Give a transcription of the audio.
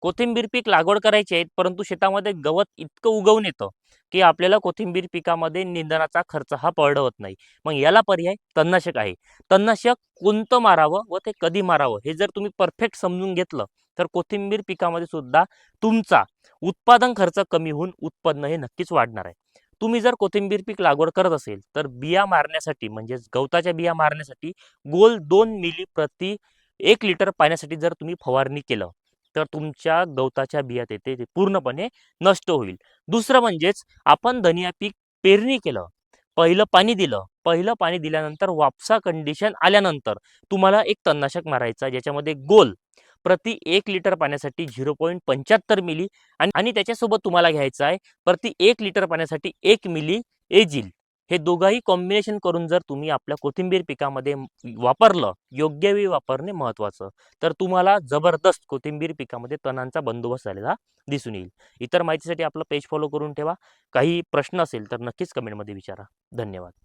कोथिंबीर पीक लागवड करायची आहे, परंतु शेतामध्ये गवत इतकं उगवून येतं की आपल्याला कोथिंबीर पिकामध्ये निंदणाचा खर्च हा परवडत नाही. मग याला पर्याय तणनाशक आहे. तणनाशक कोणतं मारावं व ते कधी मारावं हे जर तुम्ही परफेक्ट समजून घेतलं तर कोथिंबीर पिकामध्ये सुद्धा तुमचा उत्पादन खर्च कमी होऊन उत्पन्न हे नक्कीच वाढणार आहे. तुम्ही जर कोथिंबीर पीक लागवड करत असेल तर बिया मारण्यासाठी म्हणजेच गवताच्या बिया मारण्यासाठी गोल 2 मिली प्रति 1 लिटर पाण्यासाठी जर तुम्ही फवारणी केलं तर तुमच्या गवताच्या बियात येते ते पूर्णपणे नष्ट होईल. दुसरं म्हणजेच आपण धनिया पीक पेरणी केलं, पहिलं पाणी दिल्यानंतर वापसा कंडिशन आल्यानंतर तुम्हाला एक तणनाशक मारायचा ज्याच्यामध्ये गोल प्रति 1 लिटर पाण्यासाठी 0.75 मिली आणि त्याच्यासोबत तुम्हाला घ्यायचं आहे प्रति 1 लिटर पाण्यासाठी 1 मिली एजिल. हे दोघंही कॉम्बिनेशन करून जर तुम्ही आपल्या कोथिंबीर पिकामध्ये वापरलं, योग्य वेळी वापरणे महत्त्वाचं, तर तुम्हाला जबरदस्त कोथिंबीर पिकामध्ये तणांचा बंदोबस्त झालेला दिसून येईल. इतर माहितीसाठी आपलं पेज फॉलो करून ठेवा. काही प्रश्न असेल तर नक्कीच कमेंटमध्ये विचारा. धन्यवाद.